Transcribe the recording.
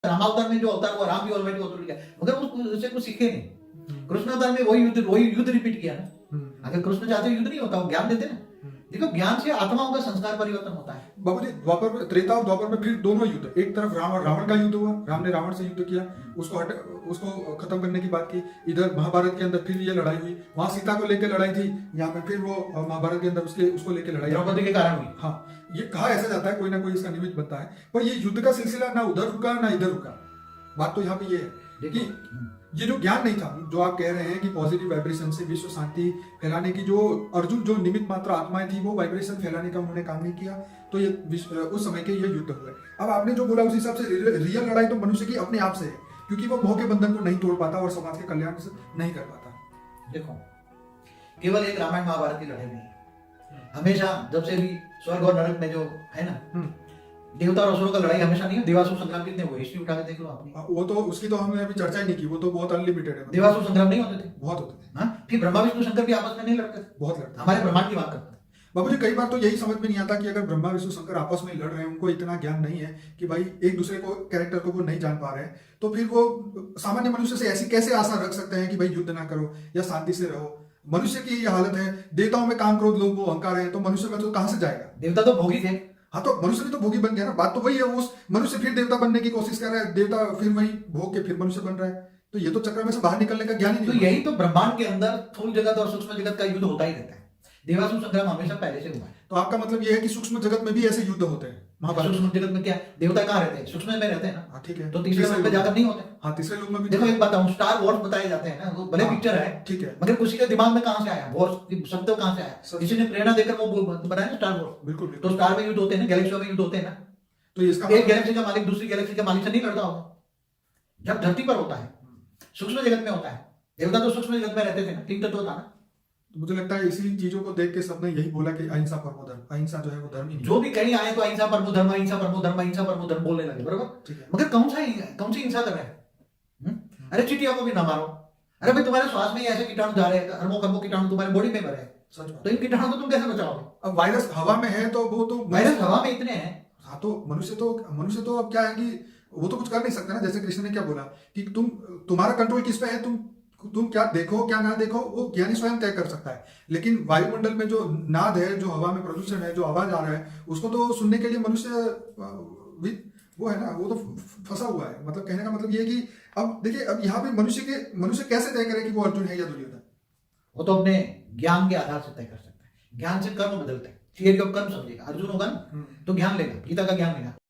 रामावतार में जो अवतार हुआ, राम भी ऑलरेडी अवतार किया, मगर उससे कुछ सीखे नहीं। कृष्ण अवतार में वही युद्ध रिपीट किया ना। अगर कृष्ण चाहते युद्ध नहीं होता, वो ज्ञान देते ना। देखो, ज्ञान से आत्माओं का संस्कार परिवर्तन होता है। बाबूजी, द्वापर में, त्रेता और द्वापर में फिर दोनों युद्ध, एक तरफ रावण का युद्ध हुआ, राम ने रावण से युद्ध किया, उसको खत्म करने की बात की। इधर महाभारत के अंदर फिर ये लड़ाई हुई, वहां सीता को लेकर लड़ाई थी, यहाँ पे फिर वो महाभारत के अंदर उसको लेकर लड़ाई, द्रौपदी के कारण हुई। हाँ, ये कहा ऐसा जाता है, कोई ना कोई इसका निमित्त बनता है, पर ये युद्ध का सिलसिला ना उधर रुका ना इधर रुका। बात तो यहाँ पे ये है कि ये जो ज्ञान नहीं था, जो आप कह रहे हैं कि पॉजिटिव वाइब्रेशन से विश्व शांति फैलाने की, जो अर्जुन जो निमित्त मात्र आत्माएं थी, वो वाइब्रेशन फैलाने का उन्होंने काम नहीं किया, तो ये उस समय के ये युद्ध हुए। अब आपने जो बोला उस हिसाब से रियल लड़ाई तो मनुष्य की अपने आप से है, क्योंकि वो मोह के बंधन को नहीं तोड़ पाता और समाज के कल्याण से नहीं कर पाता। देखो, केवल एक रामायण महाभारत की लड़ाई नहीं, हमेशा जब से भी स्वर्ग और नरक में जो है ना, देवता और असुरों का लड़ाई हमेशा नहीं है। देवासुर संग्राम कितने हुए, हिस्ट्री उठा के देख लो आपने। वो तो उसकी तो हमने अभी चर्चा ही नहीं की, वो तो बहुत अनलिमिटेड है। देवासुर संग्राम नहीं होते थे? बहुत होते थे। हाँ, फिर ब्रह्मा विष्णु शंकर भी आपस में नहीं लड़ते थे? बहुत लड़ते। हमारे ब्रह्मांड की बात करते थे। बाबूजी, कई बार तो यही समझ में नहीं आता कि अगर ब्रह्मा विष्णु शंकर आपस में लड़ रहे हैं, उनको इतना ज्ञान नहीं है कि भाई एक दूसरे को कैरेक्टर को वो नहीं जान पा रहे हैं, तो फिर वो सामान्य मनुष्य से ऐसी कैसे आशा रख सकते हैं कि भाई युद्ध ना करो या शांति से रहो। मनुष्य की ये हालत है, देवताओं में काम क्रोध लोभ अहंकार है, तो मनुष्य में तो कहां से जाएगा? देवता तो भोगी थे। हाँ, तो मनुष्य भी तो भोगी बन गया ना। बात तो वही है, उस मनुष्य फिर देवता बनने की कोशिश कर रहा है, देवता फिर वही भोग के फिर मनुष्य बन रहा है, तो ये तो चक्र में से बाहर निकलने का ज्ञान ही नहीं। तो यही तो ब्रह्मांड के अंदर स्थूल जगत और सूक्ष्म जगत का युद्ध होता ही रहता है। देवासुर संग्राम हमेशा पहले से हुआ है। तो आपका मतलब ये है कि सूक्ष्म जगत में भी ऐसे युद्ध होते हैं? महाभारत सूक्ष्म जगत में क्या, देवता कहाँ रहते हैं? सूक्ष्म में रहते हैं ना। हाँ, ठीक है। तो तीसरे लोक पे जाकर नहीं होते? हाँ, तीसरे लोक में भी। देखो, एक बात बताऊं, स्टार वॉर्स बताए जाते हैं ना, वो भले पिक्चर है, ठीक है, मगर किसी के दिमाग में कहां से आया वॉर्स शब्द, कहां से आया? किसी ने प्रेरणा देकर वो बनाया ना स्टार वॉर्स। बिल्कुल। तो स्टार में युद्ध होते हैं ना, गैलेक्सियों में युद्ध होते हैं ना। तो इसका एक गैलेक्सी का मालिक दूसरी गैलेक्सी के मालिक से नहीं लड़ता होगा, जब धरती पर होता है, सूक्ष्म जगत में होता है। देवता तो सूक्ष्म जगत में रहते थे ना, तीन तत्व था ना। तो मुझे लगता है इसी चीजों को देख के सबने यही बोला कि अहिंसा परमो धर्म, अहिंसा जो है वो धर्म ही नहीं। जो भी कहीं आए तो अहिंसा परमो धर्म, अहिंसा परमो धर्म, अहिंसा परमो धर्म बोलने लगे, बरोबर। मगर कौन सी हिंसा कर रहे हैं? अरे चींटियों को भी ना मारो। अरे भाई, तुम्हारे श्वास में ही ऐसे कीटाणु जा रहे हैं, अरबों खरबों कीटाणु तुम्हारे बॉडी में भरे हैं, तो इन कीटाणु को तुम कैसे बचाओगे? अब वायरस हवा में है तो वो तो वायरस हवा में इतने हैं। हाँ, तो मनुष्य तो अब क्या है कि वो तो कुछ कर नहीं सकता ना। जैसे कृष्ण ने क्या बोला कि तुम्हारा कंट्रोल किस पे है, तुम क्या देखो क्या ना देखो, वो ज्ञानी स्वयं तय कर सकता है। लेकिन वायुमंडल में जो नाद है, जो हवा में प्रदूषण है, जो आवाज आ रहा है, उसको तो सुनने के लिए मनुष्य वो है ना, वो तो फंसा हुआ है। मतलब कहने का मतलब ये है कि अब देखिए, अब यहाँ पे मनुष्य कैसे तय करे कि वो अर्जुन है या दुर्योधन? वो तो अपने ज्ञान के आधार से तय कर सकता है। ज्ञान से कर्म बदलते हैं। थियरी ऑफ कर्म समझेगा, अर्जुन होगा ना तो ज्ञान लेगा, गीता का ज्ञान लेगा।